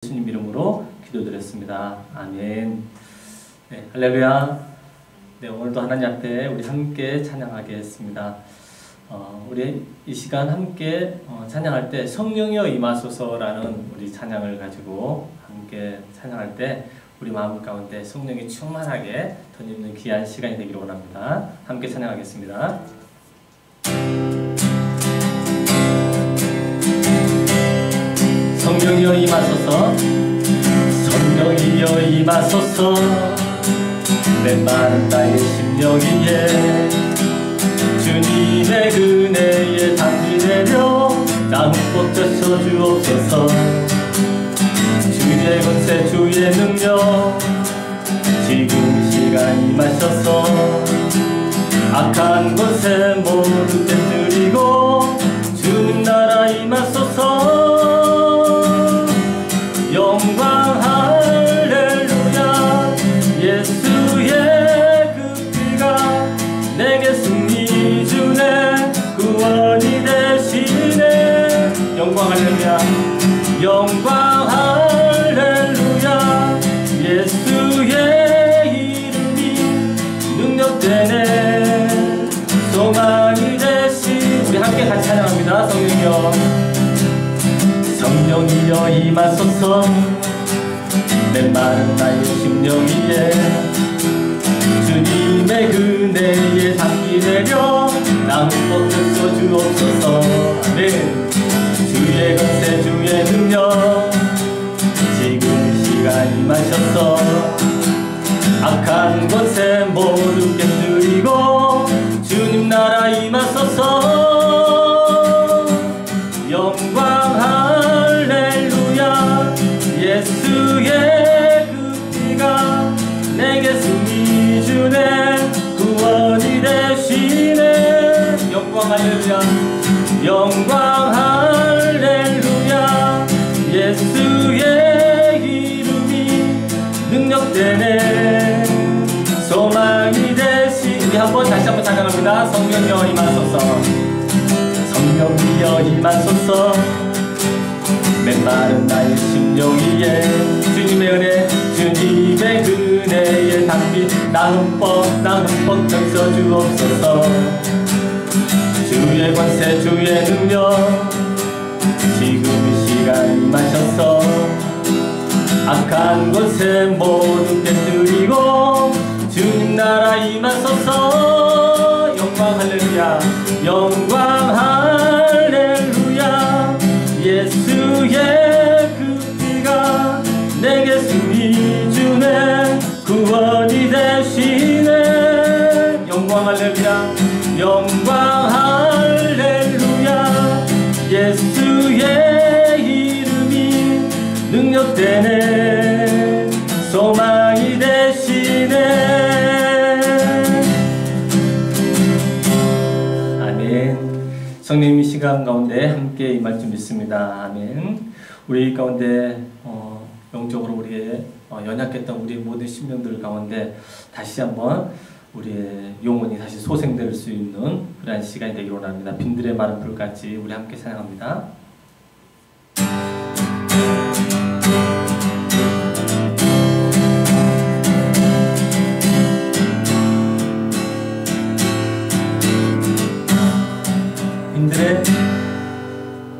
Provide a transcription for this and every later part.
예수님 이름으로 기도드렸습니다. 아멘. 네, 할렐루야. 네, 오늘도 하나님 앞에 우리 함께 찬양하겠습니다. 우리 이 시간 함께 찬양할 때 성령이여 임하소서라는 우리 찬양을 가지고 함께 찬양할 때 우리 마음 가운데 성령이 충만하게 덧입는 귀한 시간이 되기를 원합니다. 함께 찬양하겠습니다. 성령이여 임하소서, 성령이여 임하소서, 메마른 나의 심령 위에 주님의 은혜에 담비 내려 나 흠뻑 적셔 주옵소서. 주의 권세 주의 능력 지금 시간 임하셔서 악한 것에 모두 깨뜨리고 주님 나라 임하소서. 영광 할렐루야. 예수의 그 피가 내게 승리 주네, 구원이 되시네. 영광 할렐루야. 영광 할렐루야. 예수의 이름이 능력되네, 소망이 되시. 우리 함께 같이 찬양합니다. 성령이여, 성령이여 임하소서. 메마른 나의 심령 위에 주님의 은혜에 담비 내려 나 흠뻑 적셔 주옵소서. 아멘. 주의 권세 주의 능력 지금 시간 임하셔서 악한 것에 모두 깨뜨리고 주님 나라 임하소서. 영광 할렐루야. 예수의 그 피가 내게 승리 주네, 구원이 되시네. 영광 할렐루야. 영광 할렐루야. 예수의 이름이 능력되네, 소망이 되시. 우리 한번 다시 한번 찬양합니다. 성령이여 임하소서, 성령이여 임하소서. 메마른 나의 심령 위에 주님의 은혜, 주님의 은혜에 담비 나 흠뻑 적셔 주옵소서. 주의 권세 주의 능력 지금 이 시간 임하셔서 악한 것에 모두 깨뜨리고 주님 나라 임하소서. 영광 할렐루야. 영광 할렐루야. 예수의 그 피가 내게 승리 주네, 구원이 되시네. 영광 할렐루야. 영광 할렐루야. 예수의 이름이 능력되네, 소망이 되시네. 아멘. 성령 이 시간 가운데 함께 임할 줄 믿습니다. 아멘. 우리 가운데 영적으로 우리의 연약했던 우리 모든 심령들 가운데 다시 한번 우리의 영혼이 다시 소생될 수 있는 그러한 시간이 되기를 원합니다. 빈들의 마른 불같이 우리 함께 찬양합니다.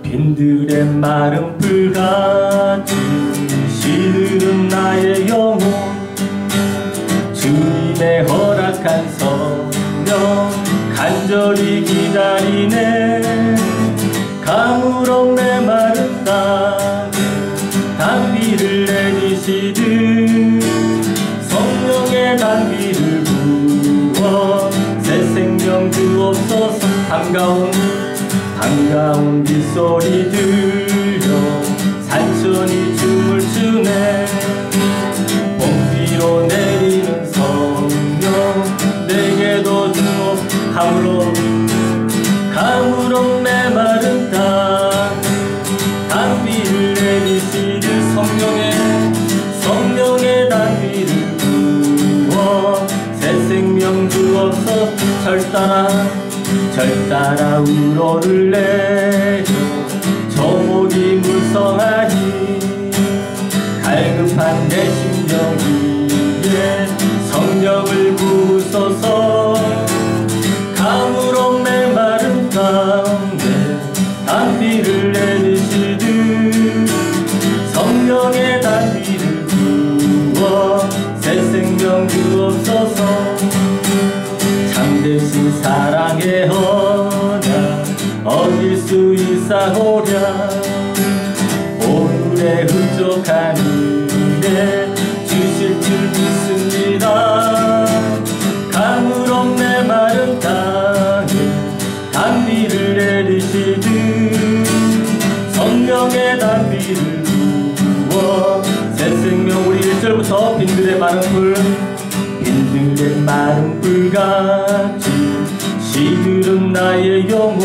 빈들의 마른 불같이 시들은 나의 영혼, 주님의 허락한 성령 간절히 기다리네. 가물어 메마른 땅에 단비를 내리시듯 성령의 단비를 부어 새 생명 주옵소서. 반가운 빗소리 들려 산천이 춤을 추네. 봄비로 내리는 성령 내게도 주옵. 가물어 메마른 땅 단비를 내리시듯 성령의 단비를 부어 새 생명 주옵소서. 절 따라 우러를 내려 저 목이 물성하니 성령의 단비를 부어 새 생명 주옵소서. 참되신 사랑의 언약 얻을 수 있사오랴. 오늘의 흡족한 은혜 주실 줄 믿습니다. 가물없 메마른 땅에 단비를 내리시듯 성령의 단비를 부어 새 생명. 우리 1절부터 빈들의 마른 풀, 빈들의 마른 풀같이 시들은 나의 영혼.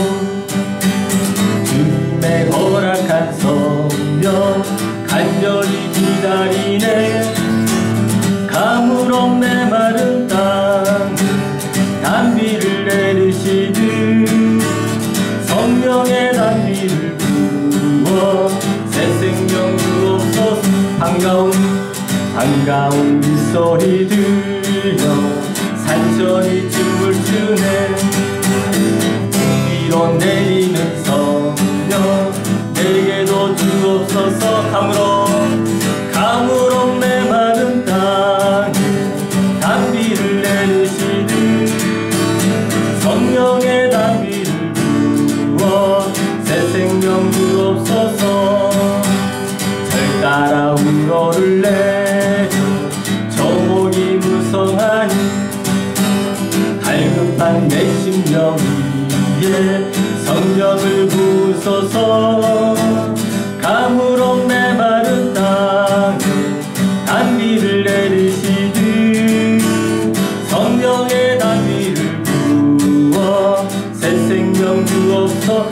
주님의 허락한 성령 간절히 기다리네. 가물없 메마른 땅에 단비를 내리시듯 성령의 단비를 부어 새 생명 주옵소서. 반가운 빗소리 들려 산천이 춤을 추네. 비로 내리는 성령 내게도 주옵소서. 가물없 메마른 땅에 단비를 내리시듯 성령의 단비를 부어 새 생명 주옵소서. 절 따라 우러를 내줘 저목이 무성하니 갈급한 내 심령 위에 성령을 부으소서. 가물없 메마른 땅에 단비를 내리시듯 성령의 단비를 부어 새 생명 주옵소서.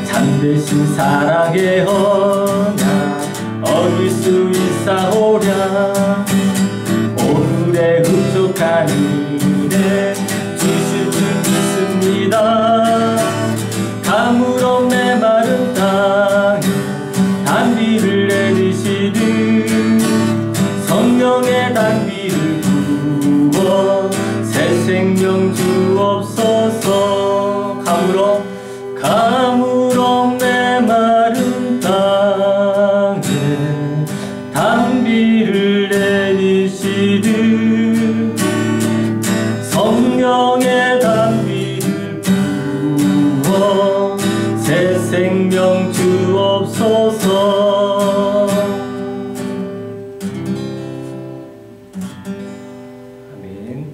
참되신 사랑의 언약 얻을 수 있사오랴. 오늘의 흡족한 은혜 주실 줄 믿습니다. 가물없 메마른 땅에 단비를 내리시듯 성령의 단비를 부어 새 생명 주옵소서. 가물없 메마른 땅에 단비를 내리시듯 성령의 단비를 부어 새 생명 주옵소서. 아멘.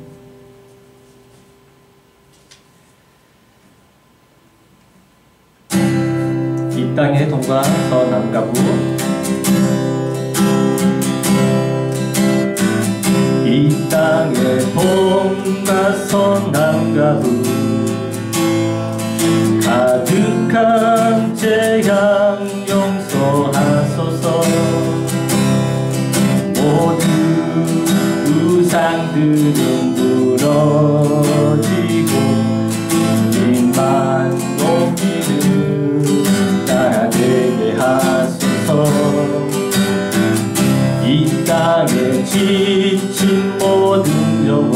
이 땅의 동과 서남과 북, 이 땅의 동과 서남과 북 가득한 재앙 용서하소서. 모든 우상들은 무너지고 주님만 높이는 나라 되게 하소서. 이 땅에 지친 모든 영혼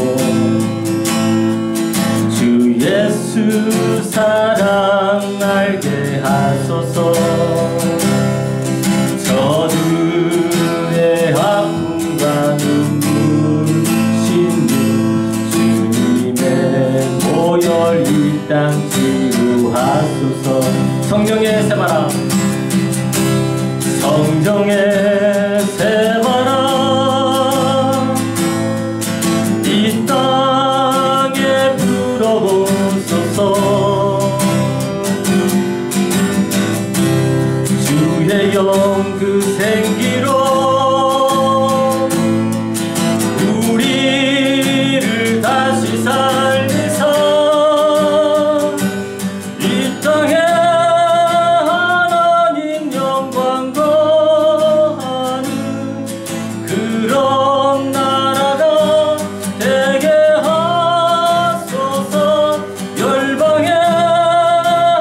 주 예수 사랑 알게 하소서. 저들의 아픔과 눈물 씻는 주님의 보혈 이 땅 치유하소서. 성령의 새바람, 성령의 새바람 이 땅에 불어오소서. 주의 영 그 생기로 우리를 다시 살리사 이 땅에 하나님 영광 거하는 그런 나라가 되게 하소서. 열방에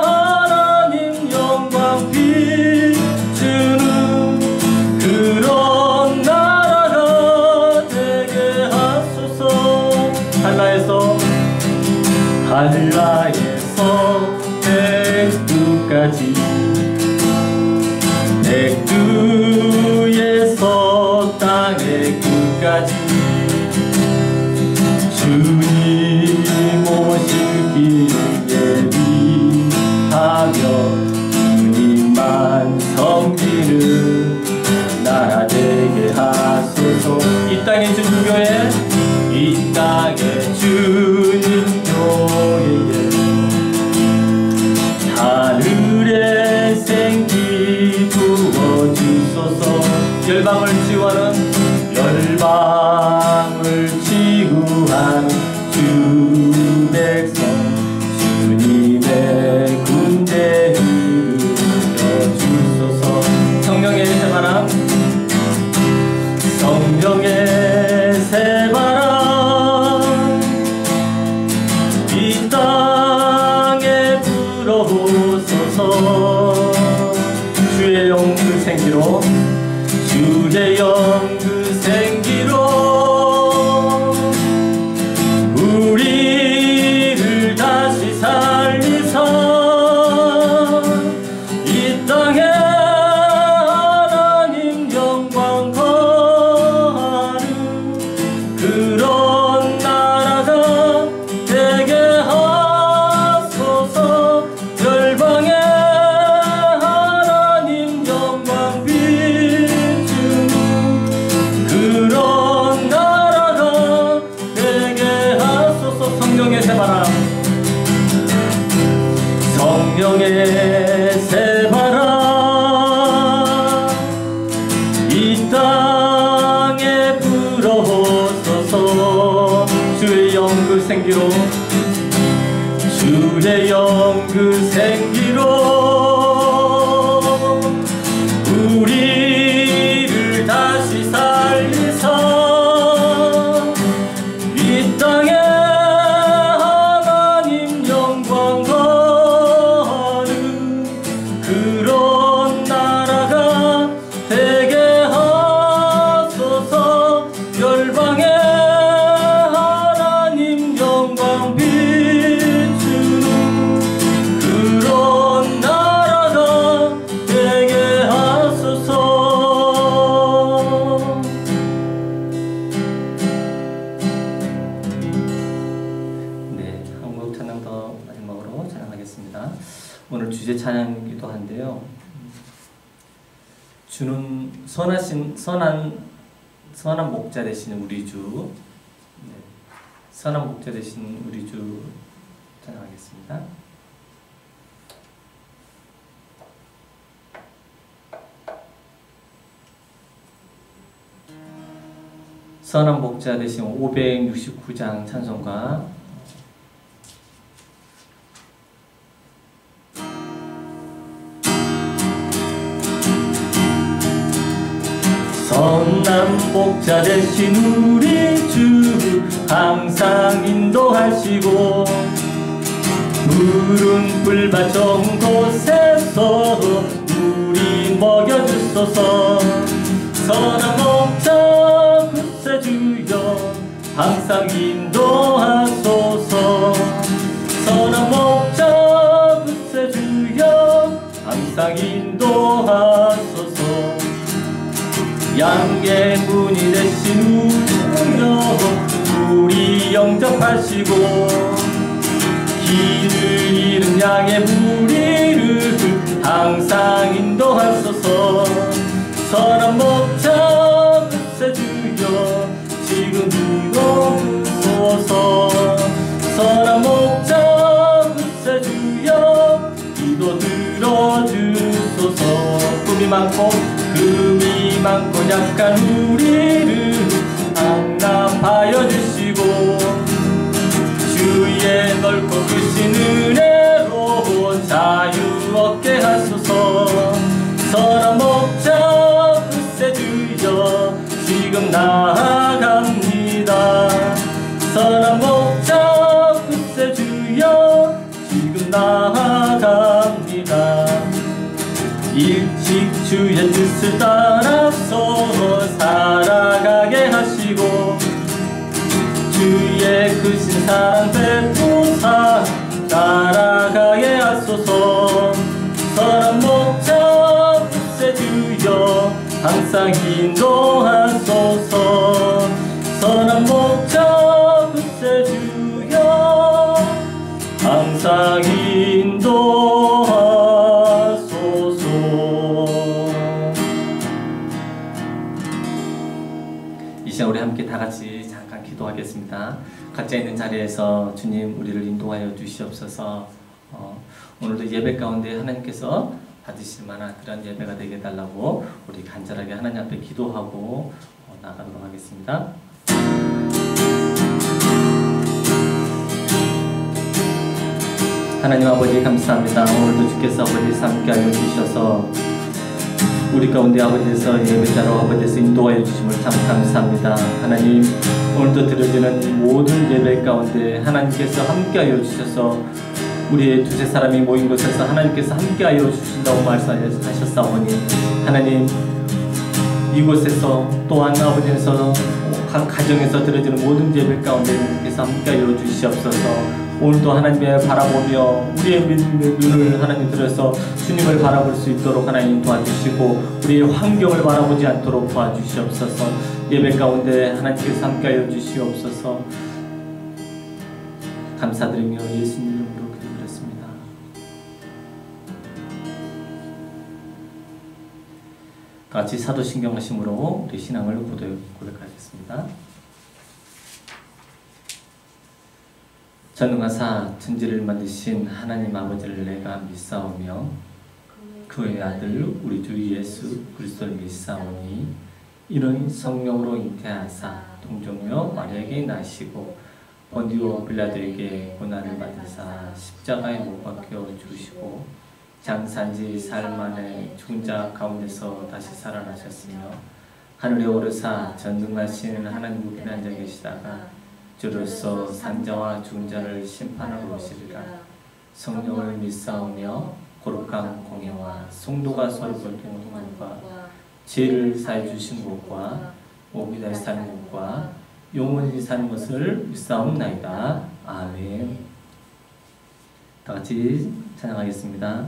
하나님 영광 비추는 그런 나라가 되게 하소서. 한라에서 백두까지 백두 열방을 치유하는 주 백성 주님의 군대를 이뤄주소서. 성령의 새바람 성령의 새바람 이 땅에 불어오소서. 주의 영 그 생기로 주의 영 그 생기로 우리를 다시 살리사 이 땅에 하나님 영광 거하는 그런 나라가 되게 하소서. 열방에 하나님 영광 비추는 그런 나라가 되게 하소서. 성령의 새바람 성령의 새바람 이 땅에 불어오소서. 주의 영 그 생기로 주의 영 그 생기로 우리를 다시 살리사 이 땅에 하나님 영광 거하는 그런 나라가 되게 하소서. 열방에 하나님 영광 비추는 그런 나라가 되게 하소서. 네, 한국 찬양 더 마지막으로 찬양하겠습니다. 오늘 주제 찬양이기도 한데요. 주는 선한 목자 되시는 우리 주, 네, 선한 목자 되시는 우리 주 찬양하겠습니다. 선한 목자 되신 569장 찬송가 선한 목자 되신 우리 주 항상 인도하시고 물은 불밭 좋은 곳에서 우리 먹여주소서. 선한 목자 구세주여 항상 인도하소서. 선한 목자 구세주여 항상 인도하소서. 양의 문이 되신 우주여 우리 영접하시고 길을 잃은 양의 무리를 항상 인도하소서. 선한 목자 구세주여 지금 이도소서. 선한 목자 구세주여 기도 들어주소서. 꿈이 많고 약한 우리를 강남하여 주시고 주의 넓고 크신 은혜로 자유 얻게 하소서. 선한 목자 구세주여 지금 나아갑니다. 선한 목자 구세주여 지금 나아갑니다. 일찍 주의 뜻을 따라서 살아가게 하시고 주의 크신 사랑 베푸사 따라가게 하소서. 선한 목자 구세주여 항상 인도하소서. 선한 목자 구세주여 항상 인도하소서. 이 시간 우리 함께 다 같이 잠깐 기도하겠습니다. 각자 있는 자리에서 주님 우리를 인도하여 주시옵소서. 오늘도 예배 가운데 하나님께서 받으실 만한 그런 예배가 되게 해달라고 우리 간절하게 하나님 앞에 기도하고 나가도록 하겠습니다. 하나님 아버지 감사합니다. 오늘도 주께서 아버지 함께 하여 주셔서 우리 가운데 아버지에서 예배자로 아버지에서 인도하여 주심을 참 감사합니다. 하나님 오늘도 드려지는 이 모든 예배 가운데 하나님께서 함께하여 주셔서 우리의 두세 사람이 모인 곳에서 하나님께서 함께하여 주신다고 말씀하셨사오니 하나님 이곳에서 또한 아버지에서 각 가정에서 드려지는 모든 예배 가운데 하나님께서 함께하여 주시옵소서. 오늘도 하나님을 바라보며 우리의 믿음의 눈을 하나님 들어서 주님을 바라볼 수 있도록 하나님 도와주시고 우리의 환경을 바라보지 않도록 도와주시옵소서. 예배 가운데 하나님께서 함께하여 주시옵소서. 감사드리며 예수님 이름으로 기도드렸습니다. 같이 사도신경하심으로 우리 신앙을 고백하겠습니다. 전능하사 천지를 만드신 하나님 아버지를 내가 믿사오며 그의 아들 우리 주 예수 그리스도를 믿사오니 이는 성령으로 잉태하사 동정녀 마리아에게 나시고 본디오 빌라도에게 고난을 받으사 십자가에 못 박혀 죽으시고 장산지 사흘 만에 죽은 자 가운데서 다시 살아나셨으며 하늘에 오르사 전능하신 하나님 우편에 앉아 계시다가 주로서 산자와 죽은 자를 심판하러 오시리라. 성령을 믿사오며 거룩한 공예와 성도가 서로 교통하는 것과 죄를 사해 주신 것과 몸이 다시 사는 것과 영원히 사는 것을 믿사옵나이다. 아멘. 다 같이 찬양하겠습니다.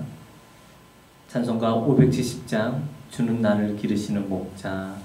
찬송가 570장 주는 나를 기르시는 목자.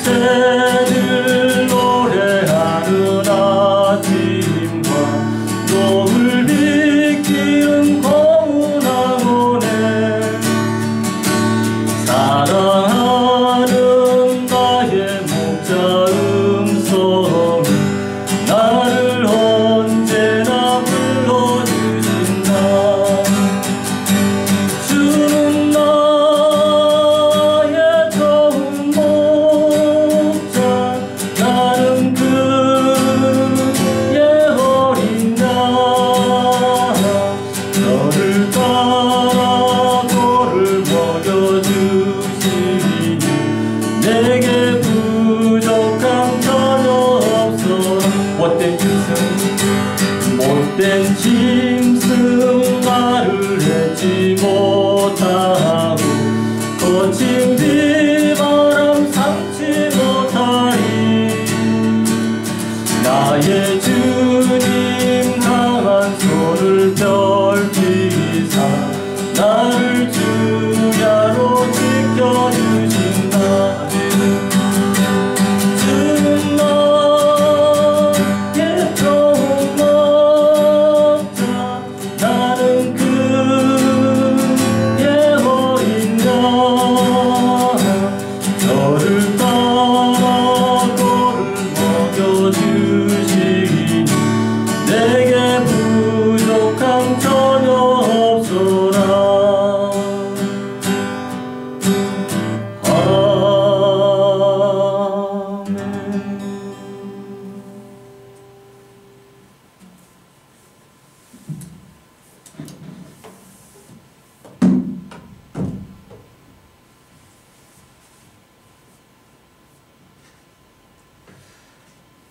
새들 노래하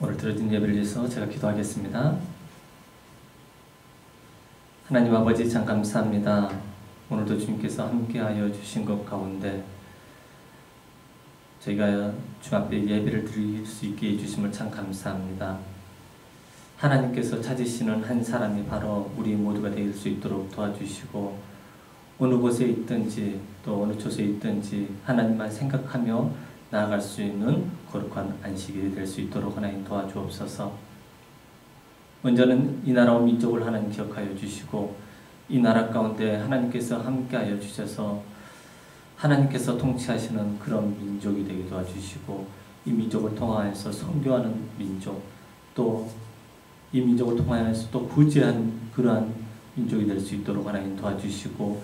오늘 드려진 예배를 위해서 제가 기도하겠습니다. 하나님 아버지 참 감사합니다. 오늘도 주님께서 함께하여 주신 것 가운데 저희가 주 앞에 예배를 드릴 수 있게 해주심을 참 감사합니다. 하나님께서 찾으시는 한 사람이 바로 우리 모두가 될 수 있도록 도와주시고 어느 곳에 있든지 또 어느 곳에 있든지 하나님만 생각하며 나아갈 수 있는 거룩한 안식일이 될 수 있도록 하나님 도와주옵소서. 먼저는 이 나라와 민족을 하나님 기억하여 주시고 이 나라 가운데 하나님께서 함께하여 주셔서 하나님께서 통치하시는 그런 민족이 되게 도와주시고 이 민족을 통하여서 선교하는 민족 또 이 민족을 통하여서 또 구제한 그러한 민족이 될 수 있도록 하나님 도와주시고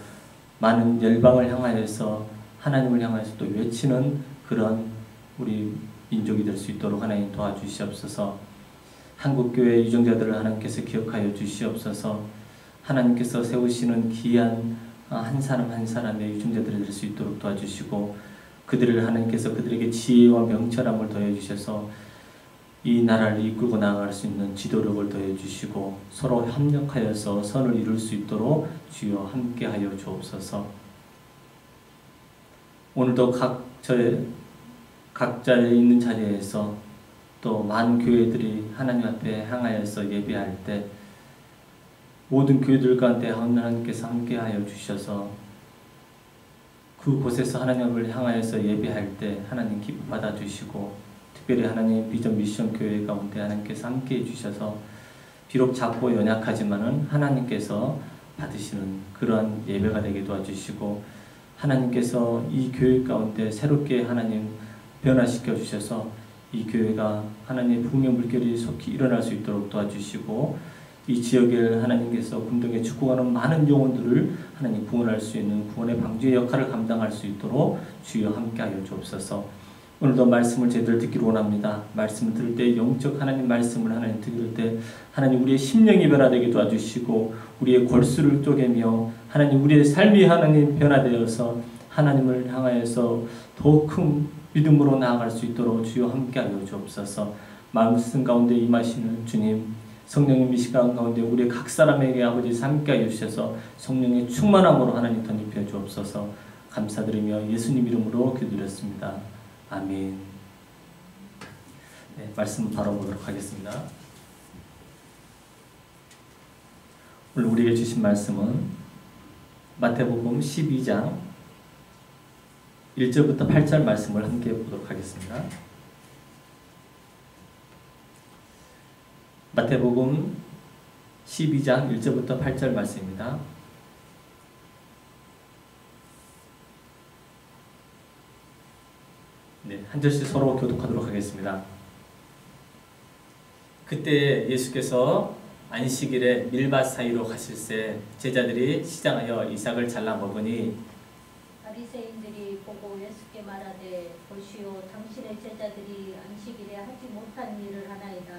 많은 열방을 향하여서 하나님을 향하여서 또 외치는 그런 우리 민족이 될 수 있도록 하나님 도와주시옵소서. 한국교회 유정자들을 하나님께서 기억하여 주시옵소서. 하나님께서 세우시는 귀한 한 사람 한 사람의 유정자들이 될 수 있도록 도와주시고 그들을 하나님께서 그들에게 지혜와 명철함을 더해주셔서 이 나라를 이끌고 나아갈 수 있는 지도력을 더해주시고 서로 협력하여서 선을 이룰 수 있도록 주여 함께하여 주옵소서. 오늘도 각자의 있는 자리에서 또 많은 교회들이 하나님 앞에 향하여서 예배할 때 모든 교회들 가운데 하나님께서 함께하여 주셔서 그곳에서 하나님을 향하여서 예배할 때 하나님 기뻐 받아주시고 특별히 하나님 비전 미션 교회 가운데 하나님께서 함께해 주셔서 비록 작고 연약하지만은 하나님께서 받으시는 그러한 예배가 되게 도와주시고 하나님께서 이 교회 가운데 새롭게 하나님 변화시켜 주셔서 이 교회가 하나님의 풍요 물결이 속히 일어날 수 있도록 도와주시고 이 지역에 하나님께서 군동에 축구하는 많은 영혼들을 하나님 구원할 수 있는 구원의 방주의 역할을 감당할 수 있도록 주여 함께하여 주옵소서. 오늘도 말씀을 제대로 듣기를 원합니다. 말씀을 들을 때 영적 하나님 말씀을 하나님 들을 때 하나님 우리의 심령이 변화되게 도와주시고 우리의 골수를 쪼개며 하나님 우리의 삶이 하나님 변화되어서 하나님을 향하여서 더 큰 믿음으로 나아갈 수 있도록 주여 함께하여 주옵소서. 말씀 가운데 임하시는 주님 성령님 이 시간 가운데 우리 각 사람에게 아버지 함께하여 주셔서 성령의 충만함으로 하나님 덧입혀 주옵소서. 감사드리며 예수님 이름으로 기도드렸습니다. 아멘. 네, 말씀 바로 보도록 하겠습니다. 오늘 우리에게 주신 말씀은 마태복음 12장 1절부터 8절 말씀을 함께 보도록 하겠습니다. 마태복음 12장 1절부터 8절 말씀입니다. 네, 한 절씩 서로 교독하도록 하겠습니다. 그때 예수께서 안식일에 밀밭 사이로 가실새 제자들이 시장하여 이삭을 잘라 먹으니 바리새인들이 보고 예수께 말하되 보시오 당신의 제자들이 안식일에 하지 못한 일을 하나이다.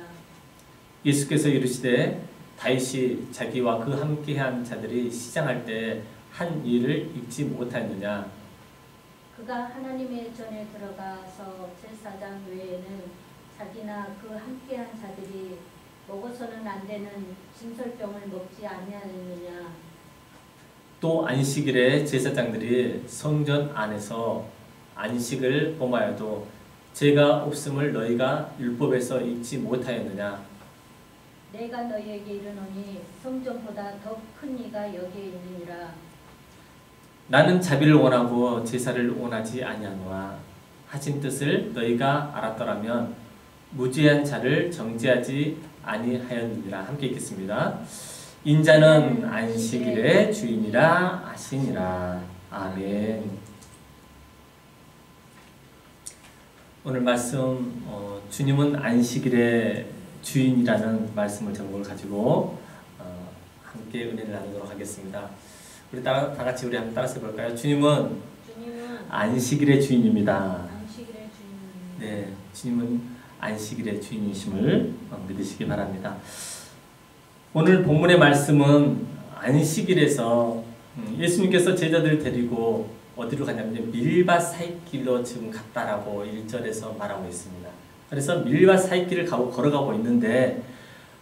예수께서 이르시되 다윗이 자기와 그 함께한 자들이 시장할 때 한 일을 잊지 못하였느냐. 그가 하나님의 전에 들어가서 제사장 외에는 자기나 그 함께한 자들이 먹어서는 안 되는 진설병을 먹지 아니하였느냐. 또 안식일에 제사장들이 성전 안에서 안식을 범하여도 죄가 없음을 너희가 율법에서 잊지 못하였느냐. 내가 너희에게 이르노니 성전보다 더 큰 이가 여기에 있느니라. 나는 자비를 원하고 제사를 원하지 아니하노라. 하신 뜻을 너희가 알았더라면 무죄한 자를 정죄하지 아니하였느니라. 함께 읽겠습니다. 인자는 안식일의 주인이라 하시니라. 아멘. 오늘 말씀 주님은 안식일의 주인이라는 말씀을 제목을 가지고 함께 은혜를 나누도록 하겠습니다. 우리 다 같이 우리 한번 따라서 볼까요? 주님은 안식일의 주인입니다. 안식일의 주인. 네, 주님은 안식일의 주인이심을 믿으시기 바랍니다. 오늘 본문의 말씀은 안식일에서 예수님께서 제자들을 데리고 어디로 가냐면 밀밭 사이길로 지금 갔다라고 1절에서 말하고 있습니다. 그래서 밀밭 사이길을 걸어가고 있는데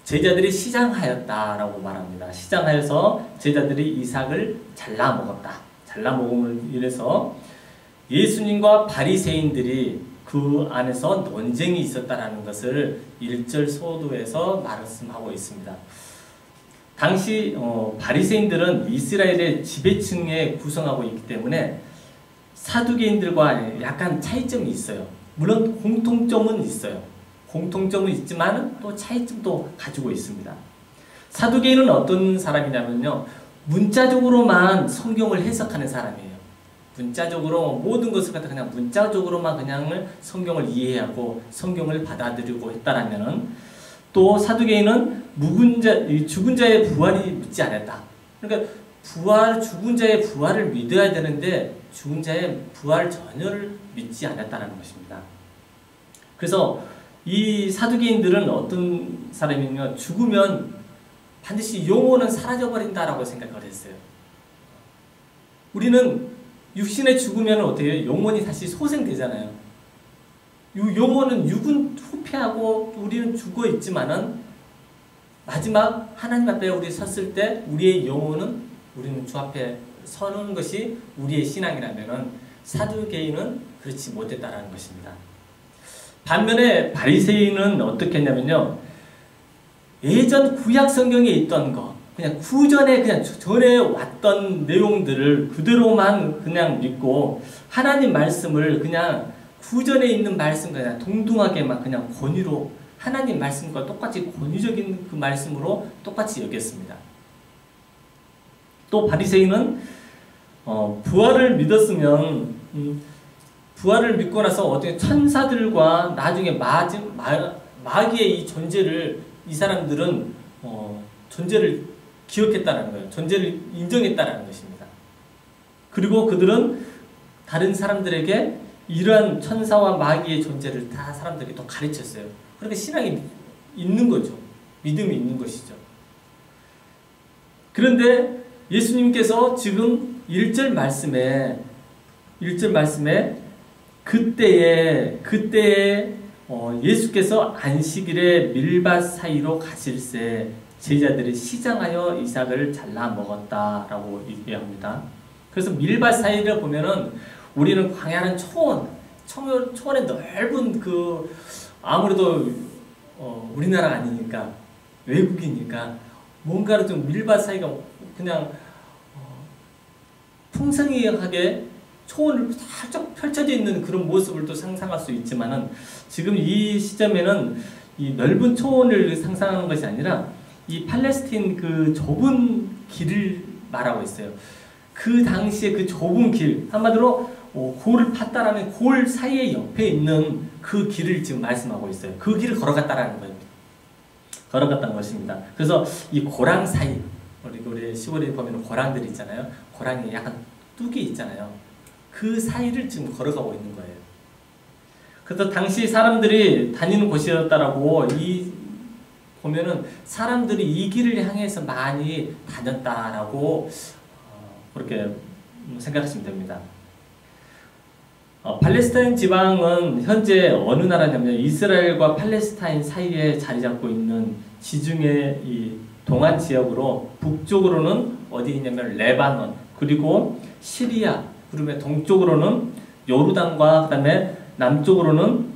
제자들이 시장하였다라고 말합니다. 시장하여서 제자들이 이삭을 잘라 먹었다. 잘라 먹음을 인해서 예수님과 바리새인들이 그 안에서 논쟁이 있었다라는 것을 1절 소도에서 말씀하고 있습니다. 당시 바리새인들은 이스라엘의 지배층에 구성하고 있기 때문에 사두개인들과 약간 차이점이 있어요. 물론 공통점은 있어요. 공통점은 있지만 또 차이점도 가지고 있습니다. 사두개인은 어떤 사람이냐면요, 문자적으로만 성경을 해석하는 사람이에요. 문자적으로 모든 것을 갖다 그냥 문자적으로만 그냥 성경을 이해하고 성경을 받아들이고 했다라면은, 또 사두개인은 죽은 자의 부활이 믿지 않았다. 그러니까 죽은 자의 부활을 믿어야 되는데 죽은 자의 부활 전혀를 믿지 않았다는 것입니다. 그래서 이 사두개인들은 어떤 사람이냐면 죽으면 반드시 영혼은 사라져버린다라고 생각을 했어요. 우리는 육신에 죽으면 어떻게 해요? 영혼이 다시 소생되잖아요. 영혼은 육은 후패하고 우리는 죽어 있지만은 마지막 하나님 앞에 우리 섰을 때 우리의 영혼은 우리는 주 앞에 서는 것이 우리의 신앙이라면은 사두개인은 그렇지 못했다라는 것입니다. 반면에 바리새인은 어떻게 했냐면요, 예전 구약 성경에 있던 거, 그냥 구전에 그냥 전에 왔던 내용들을 그대로만 그냥 믿고 하나님 말씀을 그냥 구전에 있는 말씀 그냥 동등하게만 그냥 권위로 하나님 말씀과 똑같이 권위적인 그 말씀으로 똑같이 여겼습니다. 또 바리새인은 부활을 믿었으면 부활을 믿고 나서 어떻게 천사들과 나중에 마귀의 이 존재를 이 사람들은 존재를 기억했다는 거예요. 존재를 인정했다는 것입니다. 그리고 그들은 다른 사람들에게 이러한 천사와 마귀의 존재를 다 사람들에게 또 가르쳤어요. 그러니까 신앙이 있는 거죠. 믿음이 있는 것이죠. 그런데 예수님께서 지금 1절 말씀에 그때에 예수께서 안식일에 밀밭 사이로 가실새 제자들이 시장하여 이삭을 잘라 먹었다라고 얘기합니다. 그래서 밀밭 사이를 보면은 우리는 광야는 초원의 넓은 아무래도 우리나라 아니니까 외국이니까 뭔가를 좀 밀밭 사이가 그냥 풍성하게 초원을 살짝 펼쳐져 있는 그런 모습을 또 상상할 수 있지만은 지금 이 시점에는 이 넓은 초원을 상상하는 것이 아니라 이 팔레스틴 그 좁은 길을 말하고 있어요. 그 당시에 그 좁은 길, 한마디로 골을 팠다라는 골 사이에 옆에 있는 그 길을 지금 말씀하고 있어요. 그 길을 걸어갔다라는 겁니다. 걸어갔다는 것입니다. 그래서 이 고랑 사이, 우리 시골에 보면 고랑들이 있잖아요. 고랑이 약간 뚝이 있잖아요. 그 사이를 지금 걸어가고 있는 거예요. 그래서 당시 사람들이 다니는 곳이었다라고 보면은 사람들이 이 길을 향해서 많이 다녔다라고 그렇게 생각하시면 됩니다. 팔레스타인 지방은 현재 어느 나라냐면 이스라엘과 팔레스타인 사이에 자리 잡고 있는 지중해 이 동안 지역으로 북쪽으로는 어디 있냐면 레바논, 그리고 시리아, 그러면 동쪽으로는 요르단과 그다음에 남쪽으로는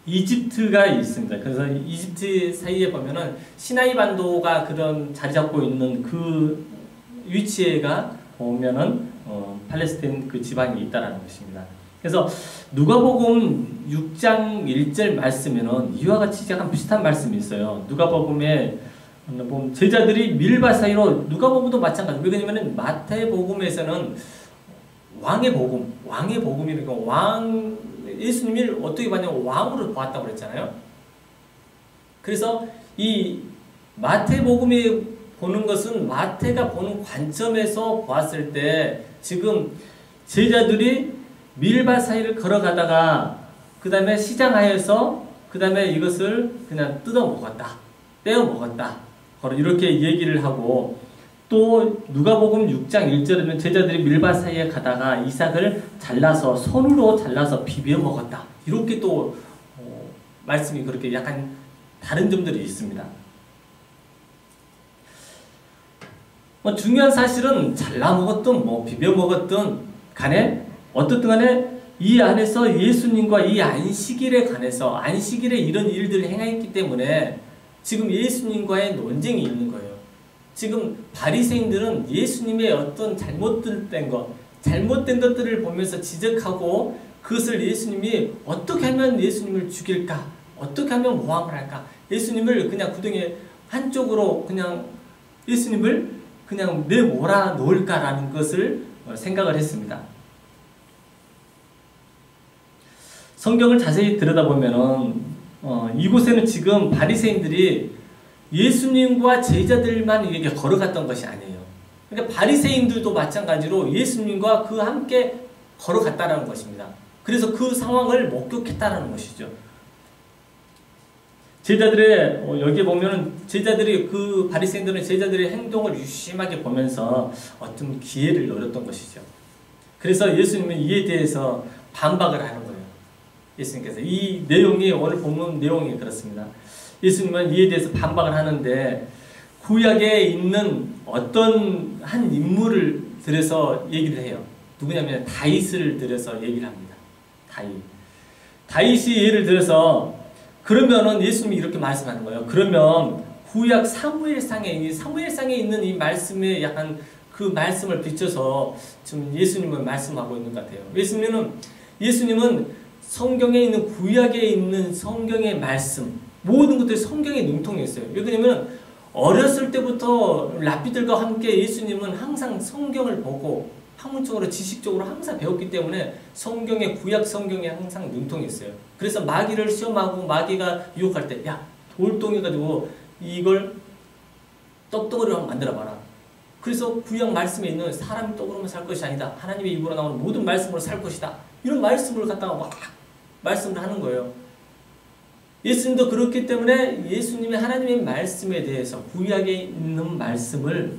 이집트가 있습니다. 그래서 이집트 사이에 보면은 시나이 반도가 그런 자리 잡고 있는 그 위치에가 보면은 팔레스타인 그 지방이 있다라는 것입니다. 그래서 누가복음 6장 1절 말씀에는 이와 같이 약간 비슷한 말씀이 있어요. 누가복음에 보면 제자들이 밀밭 사이로, 누가복음도 마찬가지. 왜 그러냐면은 마태복음에서는 왕의 복음이니까 예수님이 어떻게 봤냐면 왕으로 보았다고 그랬잖아요. 그래서 이 마태복음에 보는 것은 마태가 보는 관점에서 보았을 때 지금 제자들이 밀밭 사이를 걸어가다가 그 다음에 시장하여서 그 다음에 이것을 그냥 뜯어 먹었다, 떼어 먹었다, 이렇게 얘기를 하고, 또 누가복음 6장 1절에는 제자들이 밀밭 사이에 가다가 이삭을 손으로 잘라서 비벼 먹었다, 이렇게 또 말씀이 그렇게 약간 다른 점들이 있습니다. 뭐 중요한 사실은 잘라 먹었든 뭐 비벼 먹었든 간에 어떻든 간에 이 안에서 예수님과 이 안식일에 관해서 안식일에 이런 일들을 행했기 때문에 지금 예수님과의 논쟁이 있는 거예요. 지금 바리새인들은 예수님의 어떤 잘못된 것들을 보면서 지적하고 그것을 예수님이 어떻게 하면 예수님을 죽일까? 어떻게 하면 모함을 할까? 예수님을 그냥 구덩이 한쪽으로 그냥 예수님을 그냥 내몰아 놓을까라는 것을 생각을 했습니다. 성경을 자세히 들여다보면은 이곳에는 지금 바리새인들이 예수님과 제자들만 이렇게 걸어갔던 것이 아니에요. 그러니까 바리새인들도 마찬가지로 예수님과 그 함께 걸어갔다라는 것입니다. 그래서 그 상황을 목격했다라는 것이죠. 제자들의 여기에 보면은 제자들이 그 바리새인들은 제자들의 행동을 유심하게 보면서 어떤 기회를 노렸던 것이죠. 그래서 예수님은 이에 대해서 반박을 하는 거예요. 예수님께서 이 내용이 오늘 본문 내용이 그렇습니다. 예수님은 이에 대해서 반박을 하는데 구약에 있는 어떤 한 인물을 들여서 얘기를 해요. 누구냐면 다윗을 들여서 얘기를 합니다. 다윗이 예를 들어서 그러면은 예수님이 이렇게 말씀하는 거예요. 그러면 구약 사무엘상에 있는 이 말씀에 약간 그 말씀을 비춰서 지금 예수님은 말씀하고 있는 것 같아요. 예수님은 성경에 있는 구약에 있는 성경의 말씀 모든 것들이 성경에 능통해 있어요. 왜냐면 어렸을 때부터 랍비들과 함께 예수님은 항상 성경을 보고 학문적으로 지식적으로 항상 배웠기 때문에 성경에 구약 성경에 항상 능통했어요. 그래서 마귀를 시험하고 마귀가 유혹할 때 야 돌덩이 가지고 이걸 떡덩어리로 한번 만들어봐라. 그래서 구약 말씀에 있는 사람이 떡으로만 살 것이 아니다. 하나님의 입으로 나오는 모든 말씀으로 살 것이다. 이런 말씀을 갖다가 막 말씀을 하는 거예요. 예수님도 그렇기 때문에 예수님의 하나님의 말씀에 대해서 구약에 있는 말씀을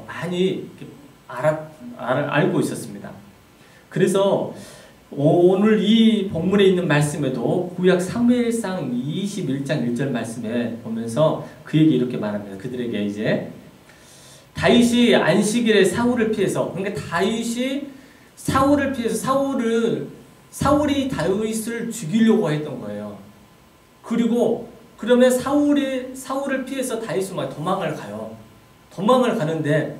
많이 알고 있었습니다. 그래서 오늘 이 본문에 있는 말씀에도 구약 사무엘상 21장 1절 말씀에 보면서 그 얘기 이렇게 말합니다. 그들에게 이제 다윗이 안식일에 사울을 피해서 그러니까 다윗이 사울을 피해서 사울이 다윗을 죽이려고 했던 거예요. 그리고 그러면 사울을 피해서 다윗은 막 도망을 가요. 도망을 가는데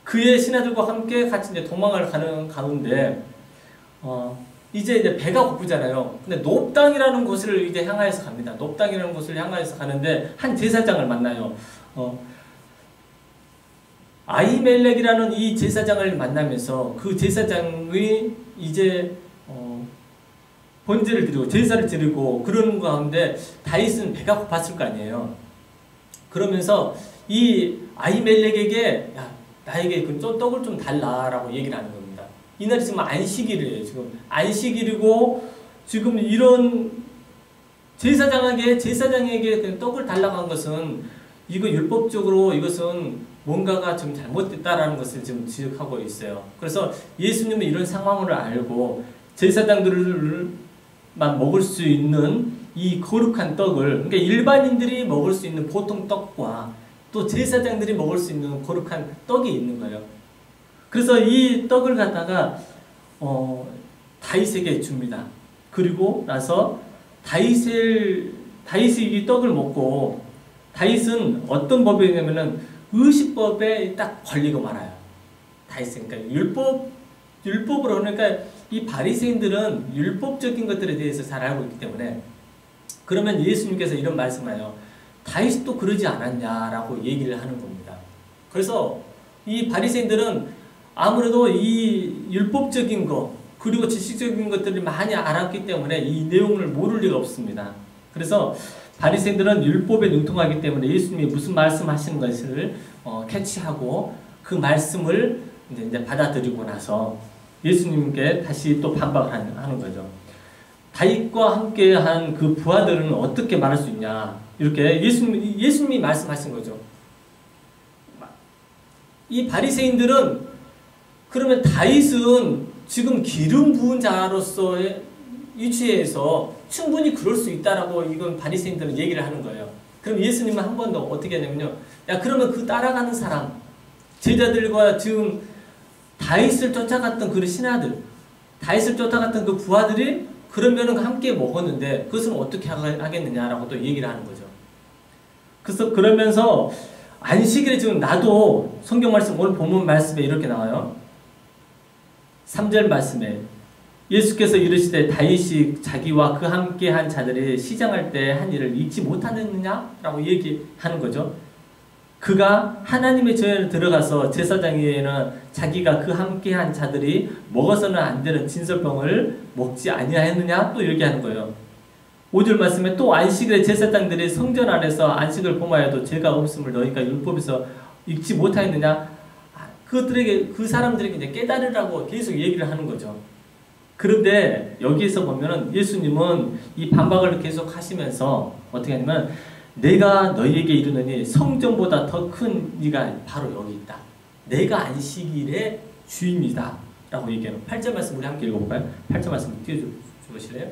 그의 신하들과 함께 같이 이제 도망을 가는 가운데 이제 배가 고프잖아요. 근데 놉당이라는 곳을 이제 향하여서 갑니다. 놉당이라는 곳을 향하여서 가는데 한 제사장을 만나요. 아히멜렉이라는 이 제사장을 만나면서 그 제사장이 이제 번제를 드리고 제사를 드리고 그러는 가운데 다윗은 배가 고팠을 거 아니에요. 그러면서 이 아히멜렉에게 야 나에게 그 떡을 좀 달라라고 얘기를 하는 겁니다. 이날이 지금 안식일이에요. 지금 안식일이고 지금 이런 제사장에게 그 떡을 달라고 한 것은 이거 율법적으로 이것은 뭔가가 좀 잘못됐다라는 것을 지금 지적하고 있어요. 그래서 예수님은 이런 상황을 알고 제사장들만 먹을 수 있는 이 거룩한 떡을 그러니까 일반인들이 먹을 수 있는 보통 떡과 또 제사장들이 먹을 수 있는 거룩한 떡이 있는 거예요. 그래서 이 떡을 갖다가 다윗에게 줍니다. 그리고 나서 다윗이 이 떡을 먹고 다윗은 어떤 법이냐면은 의식법에 딱 걸리고 말아요. 다윗은 그러니까 율법으로 그러니까 이 바리새인들은 율법적인 것들에 대해서 잘 알고 있기 때문에 그러면 예수님께서 이런 말씀을 다윗도 그러지 않았냐라고 얘기를 하는 겁니다. 그래서 이 바리새인들은 아무래도 이 율법적인 것 그리고 지식적인 것들을 많이 알았기 때문에 이 내용을 모를 리가 없습니다. 그래서 바리새인들은 율법에 능통하기 때문에 예수님이 무슨 말씀하시는 것을 캐치하고 그 말씀을 이제 받아들이고 나서 예수님께 다시 또 반박을 하는 거죠. 다윗과 함께한 그 부하들은 어떻게 말할 수 있냐 이렇게 예수님이 말씀하신 거죠. 이 바리새인들은 그러면 다윗은 지금 기름 부은 자로서의 위치에서 충분히 그럴 수 있다라고 이건 바리새인들은 얘기를 하는 거예요. 그럼 예수님은 한 번 더 어떻게 하냐면요. 야, 그러면 그 따라가는 사람, 제자들과 지금 다윗을 쫓아갔던 그 신하들, 다윗을 쫓아갔던 그 부하들이 그러면은 함께 먹었는데 그것은 어떻게 하겠느냐라고 또 얘기를 하는 거죠. 그래서 그러면서 안식일에 지금 나도 성경 말씀, 오늘 본문 말씀에 이렇게 나와요. 3절 말씀에 예수께서 이르시되 다윗이 자기와 그 함께한 자들이 시장할 때 한 일을 잊지 못하느냐라고 얘기하는 거죠. 그가 하나님의 전에 들어가서 제사장에게는 자기가 그 함께한 자들이 먹어서는 안 되는 진설병을 먹지 아니하였느냐 또 이렇게 하는 거예요. 5절 말씀에 또 안식일에 제사장들이 성전 안에서 안식을 범하여도 죄가 없음을 너희가 율법에서 읽지 못하였느냐. 그들에게, 그 사람들에게 이제 깨달으라고 계속 얘기를 하는 거죠. 그런데 여기에서 보면은 예수님은 이 반박을 계속 하시면서 어떻게 하냐면 내가 너희에게 이르노니 성전보다 더 큰 이가 바로 여기 있다. 내가 안식일의 주인이다 라고 얘기해요. 8절 말씀 우리 함께 읽어볼까요? 8절 말씀 띄워주실래요?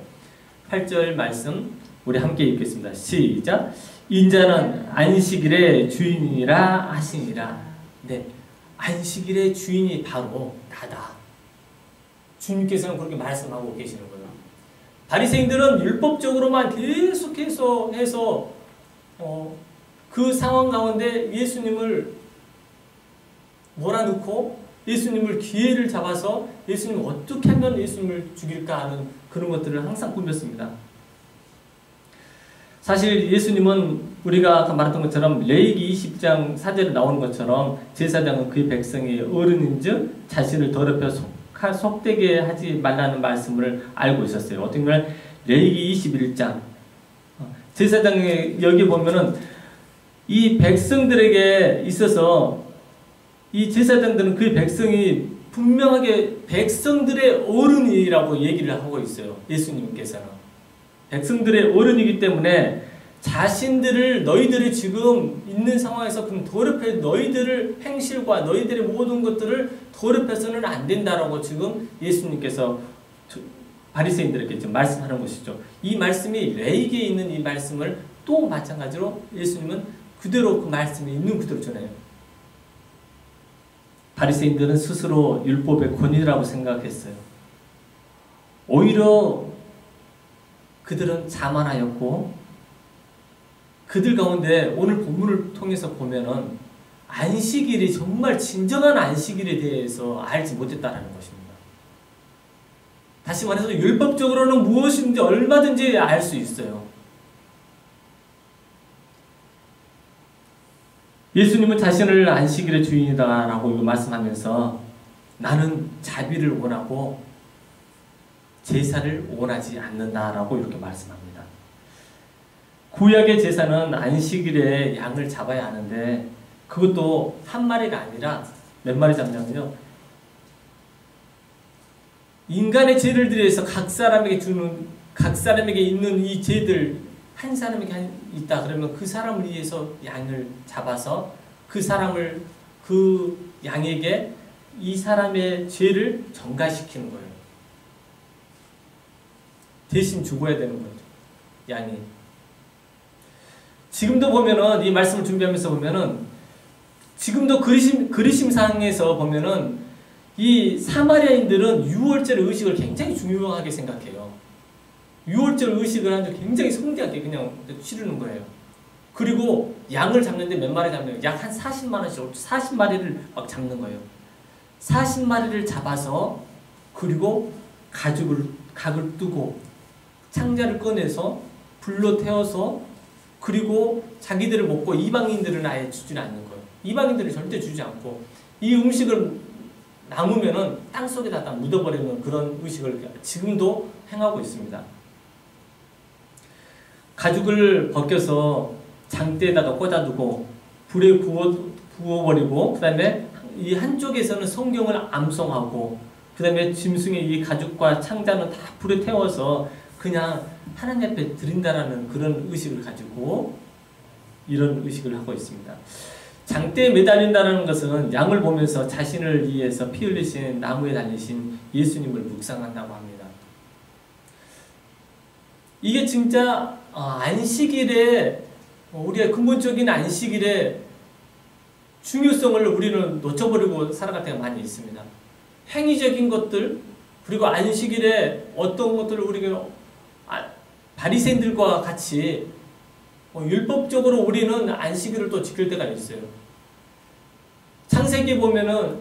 8절 말씀 우리 함께 읽겠습니다. 시작. 인자는 안식일의 주인이라 하시니라. 네, 안식일의 주인이 바로 나다. 주님께서는 그렇게 말씀하고 계시는 거예요. 바리새인들은 율법적으로만 계속해서 해서 그 상황 가운데 예수님을 몰아넣고 예수님을 기회를 잡아서 예수님을 어떻게 하면 예수님을 죽일까 하는 그런 것들을 항상 꾸몄습니다. 사실 예수님은 우리가 아까 말했던 것처럼 레위기 20장 4절에 나오는 것처럼 제사장은 그의 백성의 어른인즉 자신을 더럽혀 속되게 하지 말라는 말씀을 알고 있었어요. 어떻게 보면 레위기 21장 제사장의 여기 보면은 이 백성들에게 있어서 이 제사장들은 그 백성이 분명하게 백성들의 어른이라고 얘기를 하고 있어요. 예수님께서는 백성들의 어른이기 때문에 자신들을 너희들이 지금 있는 상황에서 그럼 더럽혀 너희들을 행실과 너희들의 모든 것들을 더럽혀서는 안 된다라고 지금 예수님께서 바리새인들에게 지금 말씀하는 것이죠. 이 말씀이 레위기에 있는 이 말씀을 또 마찬가지로 예수님은 그대로 그 말씀이 있는 그대로 전해요. 바리새인들은 스스로 율법의 권위라고 생각했어요. 오히려 그들은 자만하였고 그들 가운데 오늘 본문을 통해서 보면은 안식일이 정말 진정한 안식일에 대해서 알지 못했다라는 것입니다. 다시 말해서 율법적으로는 무엇인지 얼마든지 알 수 있어요. 예수님은 자신을 안식일의 주인이다라고 말씀하면서 나는 자비를 원하고 제사를 원하지 않는다라고 이렇게 말씀합니다. 구약의 제사는 안식일에 양을 잡아야 하는데 그것도 한 마리가 아니라 몇 마리 잡냐면요. 인간의 죄를 대해서 각 사람에게 있는 이 죄들 한 사람에게 있다 그러면 그 사람을 위해서 양을 잡아서 그 양에게 이 사람의 죄를 전가시키는 거예요. 대신 죽어야 되는 거죠. 양이. 지금도 보면은 이 말씀을 준비하면서 보면은 지금도 그리심상에서 보면은 이 사마리아인들은 유월절 의식을 굉장히 중요하게 생각해요. 유월절 의식을 아주 굉장히 성대하게 그냥 치르는 거예요. 그리고 양을 잡는데 몇 마리 잡냐면 약 한 40만원씩 40마리를 막 잡는 거예요. 40마리를 잡아서 그리고 각을 뜨고 창자를 꺼내서 불로 태워서 그리고 자기들을 먹고 이방인들은 아예 주지 않는 거예요. 이방인들은 절대 주지 않고 이 음식을 남으면은 땅 속에다 묻어버리는 그런 의식을 지금도 행하고 있습니다. 가죽을 벗겨서 장대에다가 꽂아두고 불에 구워버리고 그 다음에 이 한쪽에서는 성경을 암송하고 그 다음에 짐승의 이 가죽과 창자는 다 불에 태워서 그냥 하나님 앞에 드린다라는 그런 의식을 가지고 이런 의식을 하고 있습니다. 장대에 매달린다는 것은 양을 보면서 자신을 위해서 피 흘리신 나무에 달리신 예수님을 묵상한다고 합니다. 이게 진짜 안식일에 우리의 근본적인 안식일의 중요성을 우리는 놓쳐버리고 살아갈 때가 많이 있습니다. 행위적인 것들 그리고 안식일에 어떤 것들을 우리가 바리새인들과 같이 율법적으로 우리는 안식일을 또 지킬 때가 있어요. 창세기 보면은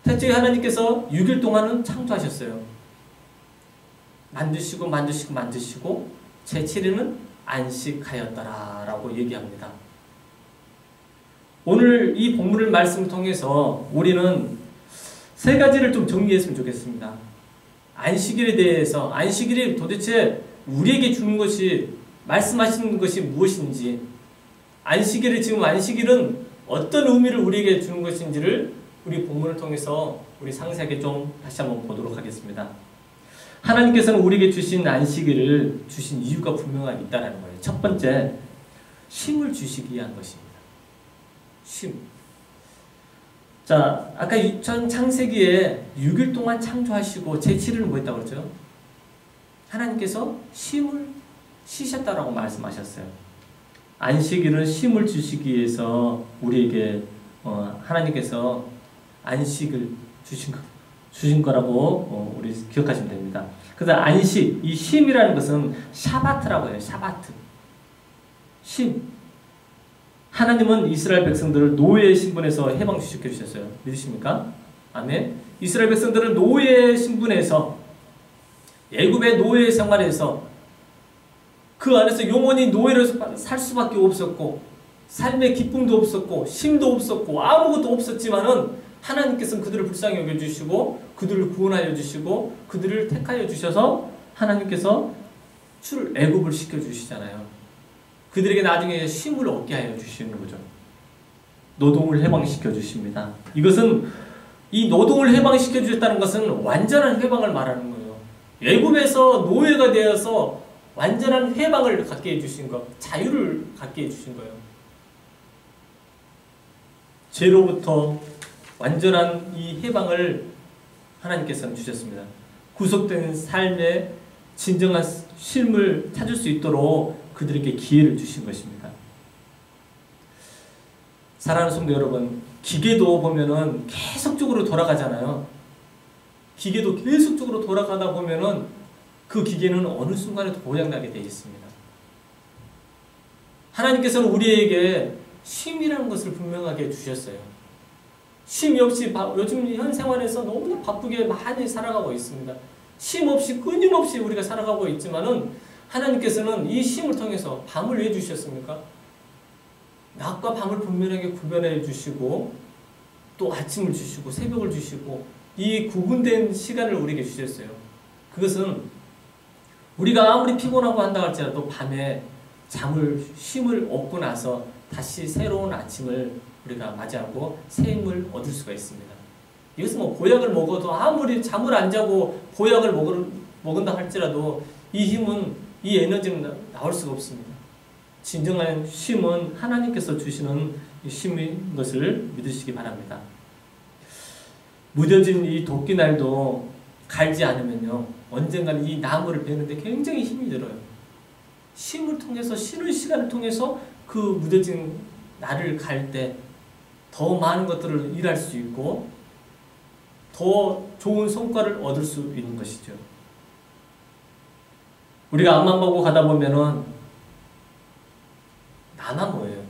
태초에 하나님께서 6일 동안은 창조하셨어요. 만드시고 제7일은 안식하였더라라고 얘기합니다. 오늘 이 본문을 말씀을 통해서 우리는 세 가지를 좀 정리했으면 좋겠습니다. 안식일에 대해서 안식일이 도대체 우리에게 주는 것이 말씀하시는 것이 무엇인지 안식일을 지금 안식일은 어떤 의미를 우리에게 주는 것인지를 우리 본문을 통해서 우리 상세하게 좀 다시 한번 보도록 하겠습니다. 하나님께서는 우리에게 주신 안식일을 주신 이유가 분명하게 있다는 거예요. 첫 번째, 쉼을 주시기 위한 것입니다. 쉼. 자, 아까 전 창세기에 6일 동안 창조하시고 제7일은 뭐 했다고 그랬죠? 하나님께서 쉼을 쉬셨다라고 말씀하셨어요. 안식일은 쉼을 주시기 위해서 우리에게 하나님께서 안식을 주신 거라고 우리 기억하시면 됩니다. 그래서 안식, 이 쉼이라는 것은 샤바트라고 해요. 샤바트. 쉼. 하나님은 이스라엘 백성들을 노예의 신분에서 해방시켜 주셨어요. 믿으십니까? 아멘. 이스라엘 백성들은 노예의 신분에서 애굽의 노예 생활에서 그 안에서 영원히 노예로 살 수밖에 없었고 삶의 기쁨도 없었고 쉼도 없었고 아무것도 없었지만은 하나님께서는 그들을 불쌍히 여겨주시고 그들을 구원하여 주시고 그들을 택하여 주셔서 하나님께서 애굽을 시켜주시잖아요. 그들에게 나중에 쉼을 얻게 하여 주시는 거죠. 노동을 해방시켜 주십니다. 이것은 이 노동을 해방시켜 주셨다는 것은 완전한 회방을 말하는 거예요. 애굽에서 노예가 되어서 완전한 회방을 갖게 해주신 것, 자유를 갖게 해주신 거예요. 죄로부터 완전한 이 해방을 하나님께서는 주셨습니다. 구속된 삶의 진정한 쉼을 찾을 수 있도록 그들에게 기회를 주신 것입니다. 사랑하는 성도 여러분, 기계도 보면은 계속적으로 돌아가잖아요. 기계도 계속적으로 돌아가다 보면은 그 기계는 어느 순간에도 고장나게 되어 있습니다. 하나님께서는 우리에게 쉼이라는 것을 분명하게 주셨어요. 쉼이 없이 요즘 현 생활에서 너무나 바쁘게 많이 살아가고 있습니다. 쉼 없이 끊임없이 우리가 살아가고 있지만은 하나님께서는 이 쉼을 통해서 밤을 왜 주셨습니까? 낮과 밤을 분명하게 구별해 주시고 또 아침을 주시고 새벽을 주시고 이 구분된 시간을 우리에게 주셨어요. 그것은 우리가 아무리 피곤하고 한다 할지라도 밤에 쉼을 얻고 나서 다시 새로운 아침을 우리가 맞이하고 새 힘을 얻을 수가 있습니다. 이것은 뭐 보약을 먹어도 아무리 잠을 안 자고 보약을 먹은다 할지라도 이 힘은 이 에너지는 나올 수가 없습니다. 진정한 쉼은 하나님께서 주시는 쉼인 것을 믿으시기 바랍니다. 무뎌진 이 도끼날도 갈지 않으면요 언젠가는 이 나무를 베는데 굉장히 힘이 들어요. 쉼을 통해서 쉬는 시간을 통해서 그 무뎌진 날을 갈 때 더 많은 것들을 일할 수 있고 더 좋은 성과를 얻을 수 있는 것이죠. 우리가 앞만 보고 가다 보면은 나만 보여요.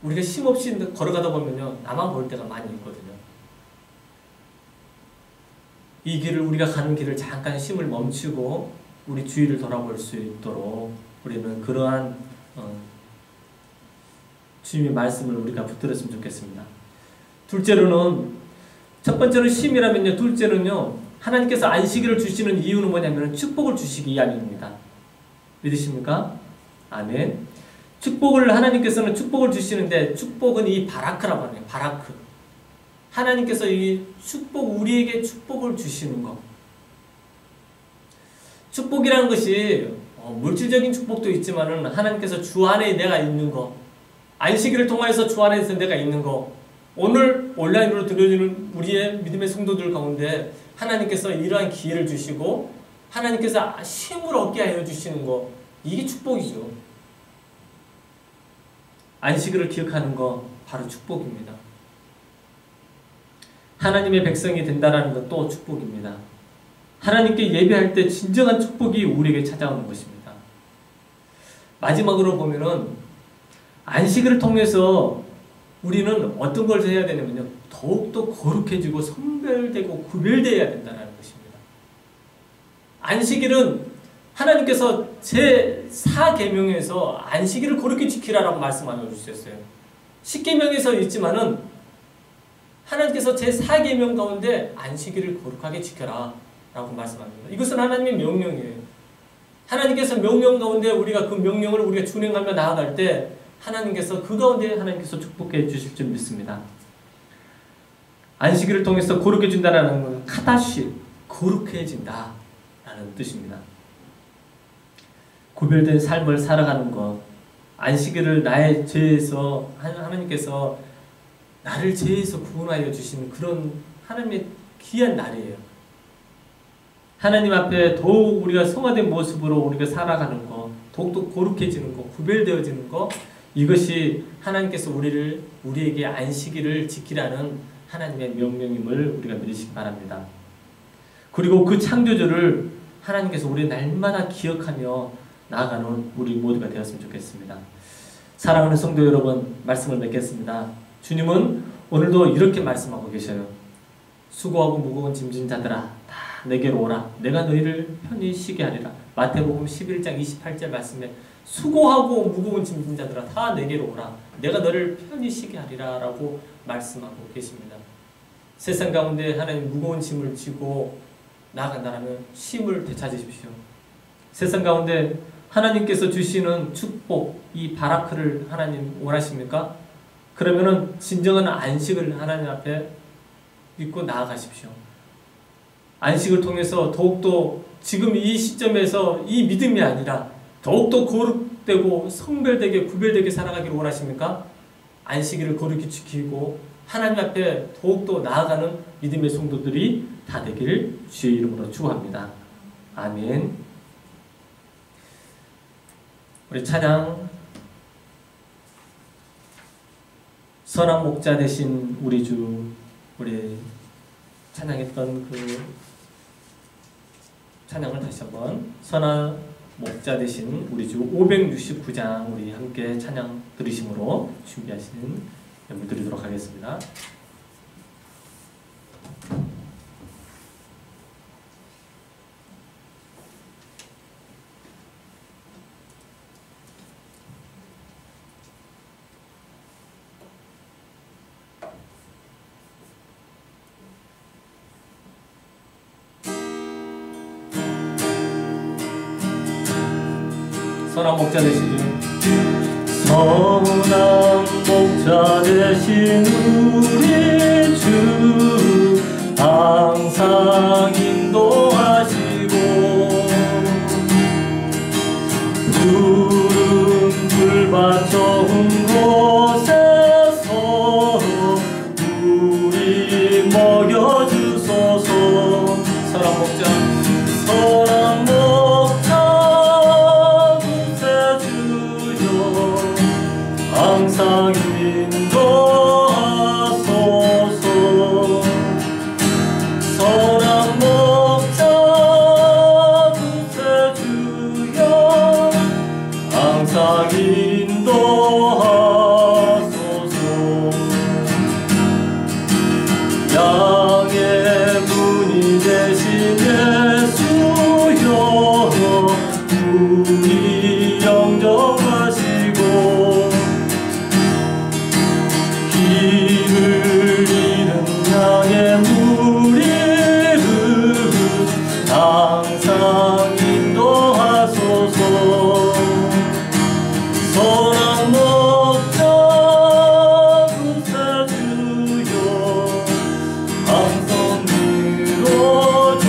우리가 쉼 없이 걸어가다 보면요 나만 볼 때가 많이 있거든요. 이 길을 우리가 가는 길을 잠깐 쉼을 멈추고 우리 주위를 돌아볼 수 있도록 우리는 그러한 주님의 말씀을 우리가 붙들었으면 좋겠습니다. 둘째로는 첫 번째는 쉼이라면요. 둘째는요. 하나님께서 안식일을 주시는 이유는 뭐냐면 축복을 주시기 위함입니다. 믿으십니까? 아멘. 하나님께서는 축복을 주시는데 축복은 이 바라크라고 하네요. 바라크. 하나님께서 이 우리에게 축복을 주시는 것. 축복이라는 것이 물질적인 축복도 있지만은 하나님께서 주 안에 내가 있는 것, 안식일을 통해서 주 안에서 내가 있는 것, 오늘 온라인으로 들려주는 우리의 믿음의 성도들 가운데 하나님께서 이러한 기회를 주시고 하나님께서 쉼을 얻게 하여 주시는 거, 이게 축복이죠. 안식일을 기억하는 거 바로 축복입니다. 하나님의 백성이 된다는 것도 축복입니다. 하나님께 예배할 때 진정한 축복이 우리에게 찾아오는 것입니다. 마지막으로 보면은 안식일을 통해서 우리는 어떤 걸 해야 되냐면요, 더욱더 거룩해지고 성별되고 구별되어야 된다는 것입니다. 안식일은 하나님께서 제4계명에서 안식일을 거룩히 지키라라고 말씀하여 주셨어요. 10계명에서 있지만은 하나님께서 제4계명 가운데 안식일을 거룩하게 지켜라 라고 말씀합니다. 이것은 하나님의 명령이에요. 하나님께서 명령 가운데 우리가 그 명령을 우리가 준행하며 나아갈 때 하나님께서 그 가운데 하나님께서 축복해 주실 줄 믿습니다. 안식일을 통해서 거룩해진다는 것은 카다시, 거룩해진다 라는 뜻입니다. 구별된 삶을 살아가는 것, 안식일을 나의 죄에서 하나님께서 나를 죄에서 구원하여 주시는 그런 하나님의 귀한 날이에요. 하나님 앞에 더욱 우리가 성화된 모습으로 우리가 살아가는 것, 더욱더 거룩해지는 것, 구별되어지는 것, 이것이 하나님께서 우리에게 안식일을 지키라는 하나님의 명령임을 우리가 믿으시기 바랍니다. 그리고 그 창조주를 하나님께서 우리 날마다 기억하며 나아가는 우리 모두가 되었으면 좋겠습니다. 사랑하는 성도 여러분, 말씀을 맺겠습니다. 주님은 오늘도 이렇게 말씀하고 계셔요. 수고하고 무거운 짐진 자들아 다 내게로 오라. 내가 너희를 편히 쉬게 하리라. 마태복음 11장 28절 말씀에 수고하고 무거운 짐진 자들아 다 내게로 오라. 내가 너를 편히 쉬게 하리라 라고 말씀하고 계십니다. 세상 가운데 하나님 무거운 짐을 지고 나아간다면 쉼을 되찾으십시오. 세상 가운데 하나님께서 주시는 축복, 이 바라크를 하나님 원하십니까? 그러면은 진정한 안식을 하나님 앞에 믿고 나아가십시오. 안식을 통해서 더욱더 지금 이 시점에서 이 믿음이 아니라 더욱더 거룩되고 성별되게 구별되게 살아가기를 원하십니까? 안식일을 거룩히 지키고 하나님 앞에 더욱더 나아가는 믿음의 성도들이 다 되기를 주의 이름으로 축원합니다. 아멘. 우리 찬양, 선한 목자 되신 우리 주, 우리 찬양했던 그 찬양을 다시 한번, 선한 목자 되신 우리 주 569장 우리 함께 찬양 들으심으로 준비하신 연주 드리도록 하겠습니다. 선한 목자 되신 주, 선한 목자 되신 우리 주, 항상 인도하시고 푸른 풀밭 좋은 곳에서 우리 먹여주소서. 선한 목자, 선한 목자 항상 인도하소서. 선한 목자 구세주여 항상 인도하소서. 양의 문이 되신 예수여 우리 영접하시고 길을 잃은 양의 무리를 항상 인도하소서. 선한 목자 구세주여 항상 밀어주소서.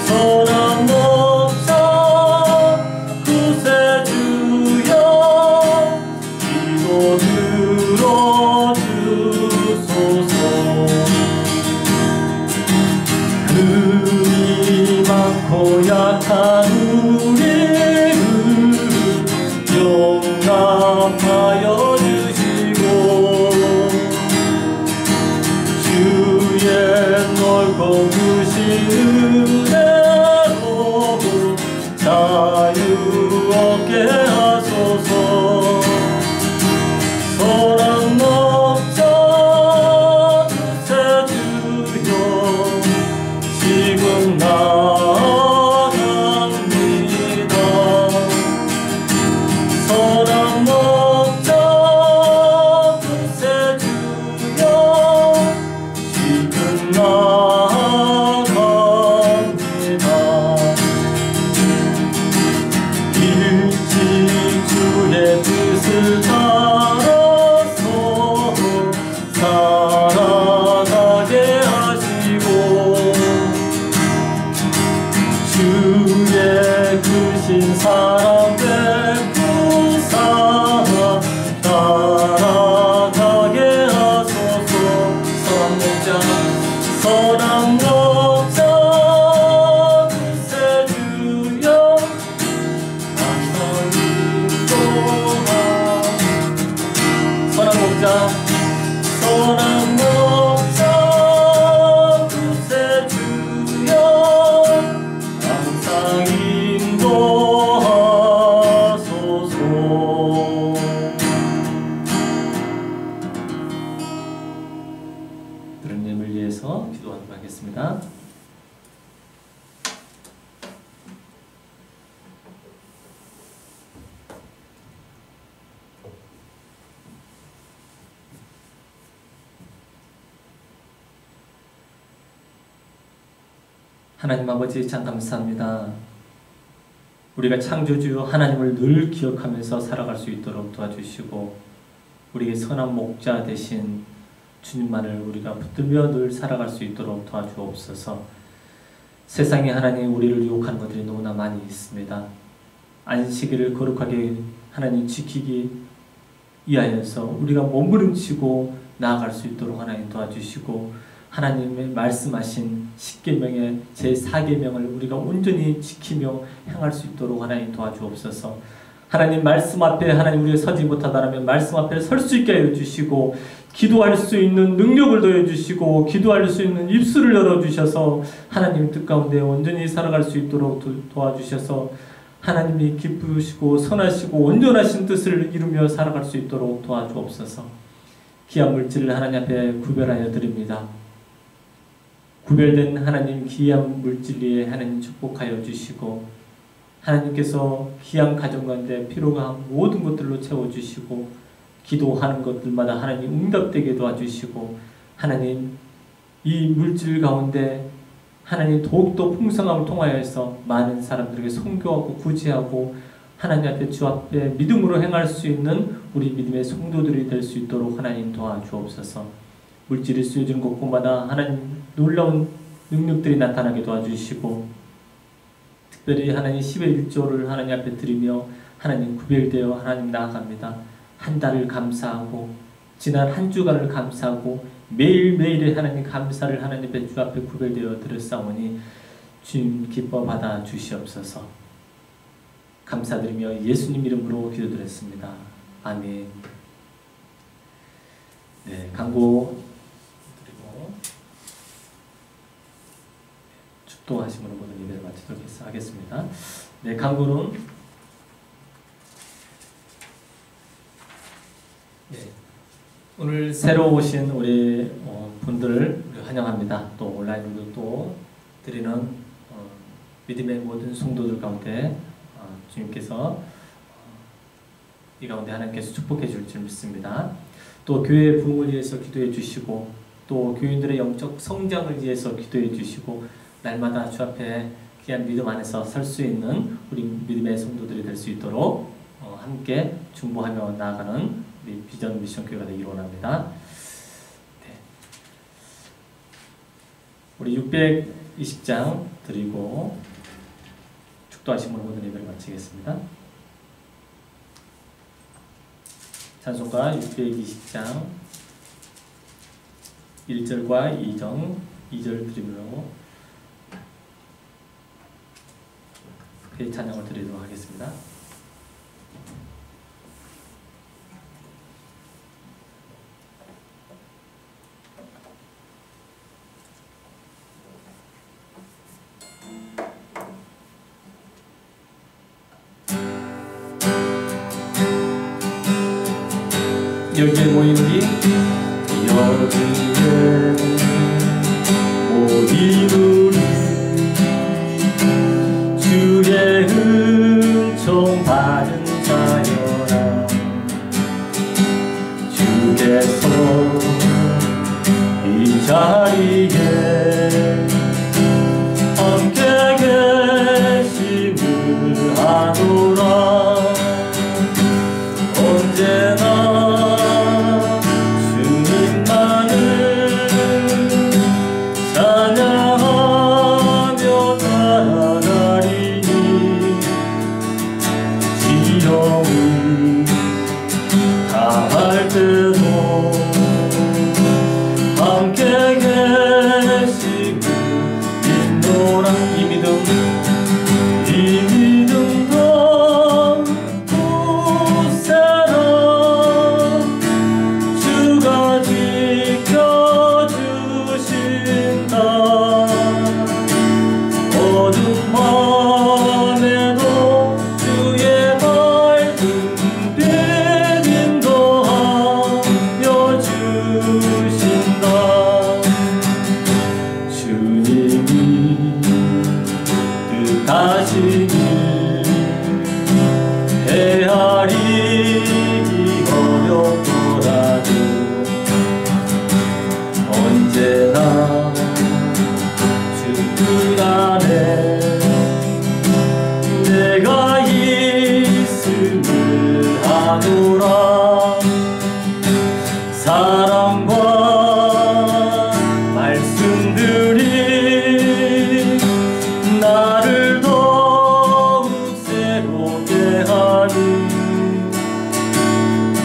선한 목자 구세주여 기도 들어주소서. 은혜로 자유 얻게 하소서. 소랑 먹자 구세주여 지금 나아갑니다. 소랑 먹자 구세주여 지금 나아갑니다. 일찍 주의 뜻을 따라서 살아가게 하시고 주의 크신 사랑 베푸사 따라가게 하소서. 선한 목자 구세주여 항상 인도하. 선한 목자 구세주여 항상 인도하소서. 들은 예물 위해서 기도하도록 하겠습니다. 하나님 아버지 참 감사합니다. 우리가 창조주 하나님을 늘 기억하면서 살아갈 수 있도록 도와주시고 우리의 선한 목자 되신 주님만을 우리가 붙들며 늘 살아갈 수 있도록 도와주옵소서. 세상에 하나님 우리를 유혹하는 것들이 너무나 많이 있습니다. 안식일을 거룩하게 하나님 지키기 위하여서 우리가 몸부림치고 나아갈 수 있도록 하나님 도와주시고 하나님의 말씀하신 십계명의 제4계명을 우리가 온전히 지키며 행할 수 있도록 하나님 도와주옵소서. 하나님 말씀 앞에 하나님 우리가 서지 못하다라면 말씀 앞에 설 수 있게 하여 주시고 기도할 수 있는 능력을 더해 주시고 기도할 수 있는 입술을 열어 주셔서 하나님 뜻 가운데 온전히 살아갈 수 있도록 도와주셔서 하나님이 기쁘시고 선하시고 온전하신 뜻을 이루며 살아갈 수 있도록 도와주옵소서. 귀한 물질을 하나님 앞에 구별하여 드립니다. 구별된 하나님 귀한 물질 위에 하나님 축복하여 주시고 하나님께서 귀한 가정 가운데 필요가 한 모든 것들로 채워주시고 기도하는 것들마다 하나님 응답되게 도와주시고 하나님 이 물질 가운데 하나님 더욱더 풍성함을 통하여서 많은 사람들에게 선교하고 구제하고 하나님 앞에 주 앞에 믿음으로 행할 수 있는 우리 믿음의 성도들이 될 수 있도록 하나님 도와주옵소서. 물질이 쓰여지는 곳곳마다 하나님 놀라운 능력들이 나타나게 도와주시고 특별히 하나님 10의 1조를 하나님 앞에 드리며 하나님 구별되어 하나님 나아갑니다. 한 달을 감사하고 지난 한 주간을 감사하고 매일매일의 하나님 감사를 하나님 앞에 주 앞에 구별되어 드렸사오니 주님 기뻐 받아 주시옵소서. 감사드리며 예수님 이름으로 기도드렸습니다. 아멘. 네, 광고 드리고 축도하심으로 모든 예배를 마치도록 하겠습니다. 네, 광고는 네, 오늘 새로 오신 우리 분들을 환영합니다. 또 온라인으로 또 드리는 믿음의 모든 성도들 가운데 주님께서 이 가운데 하나님께서 축복해 줄 줄 믿습니다. 또 교회 부흥을 위해서 기도해 주시고 또 교인들의 영적 성장을 위해서 기도해 주시고 날마다 주 앞에 귀한 믿음 안에서 설 수 있는 우리 믿음의 성도들이 될 수 있도록 함께 중보하며 나아가는 우리 비전 미션 교회가 되기를 원합니다. 네. 우리 620장 드리고 축도하심으로 모든 예배를 마치겠습니다. 찬송가 620장 1절과 2절 드리므로 찬양을 드리도록 하겠습니다. 여기에 모인 우리 여기에 모인 우리 주의 은총 받은 자여라. 주께서 이 자리에 함께 계심을 아노라. 언제나 주님만을 찬양하며 따라가리니 지령을 다할 때도 함께 계심을 믿노라. 이 믿음도 굳세라. 주가 지켜주신다. 어둠 밤에도 주의 밝은 빛 인도하여 주신다. 주님이 뜻하신 일 헤아리기 어렵더라도 언제나 주 뜻 안에 내가 있음을 아노라. 사랑과 말씀들이 나를 더욱 새롭게 하니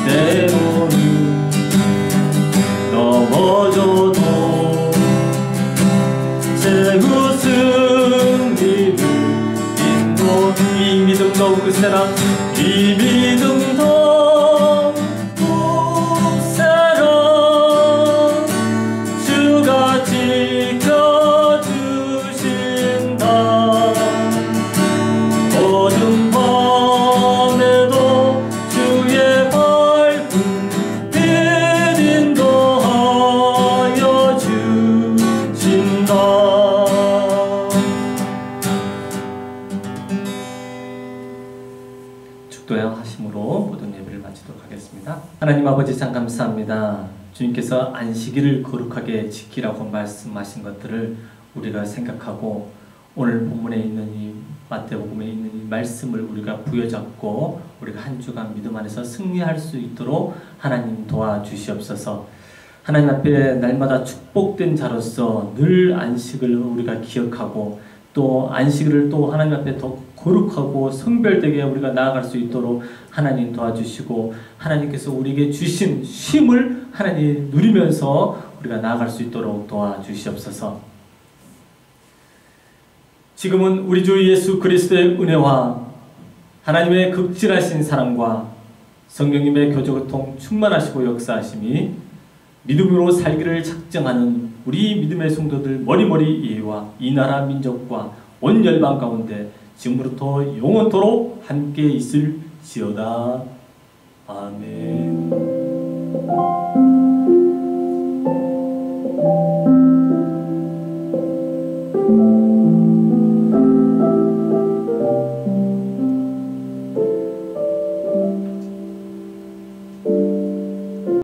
때로는 넘어져도 제 웃음 믿음 인도. 이 믿음도 굳세라. 이 믿음도 굳세라. 주가 지켜주신다. 어둠 밤에도 주의 밝은 빛 인도하여 주신다. 축도야 하심으로 모든 예배를 마치도록 하겠습니다. 하나님 아버지 참 감사합니다. 주님께서 안식일을 거룩하게 지키라고 말씀하신 것들을 우리가 생각하고 오늘 본문에 있는 이 마태복음에 있는 이 말씀을 우리가 부여잡고 우리가 한 주간 믿음 안에서 승리할 수 있도록 하나님 도와주시옵소서. 하나님 앞에 날마다 축복된 자로서 늘 안식을 우리가 기억하고 또 안식일을 또 하나님 앞에 더 거룩하고 성별되게 우리가 나아갈 수 있도록 하나님 도와주시고 하나님께서 우리에게 주신 쉼을 하나님 누리면서 우리가 나아갈 수 있도록 도와주시옵소서. 지금은 우리 주 예수 그리스도의 은혜와 하나님의 극진하신 사랑과 성령님의 교제고통 충만하시고 역사하심이 믿음으로 살기를 작정하는 우리 믿음의 성도들 머리머리 이해와 이 나라 민족과 온 열방 가운데 지금부터 영원토록 함께 있을지어다. 아멘.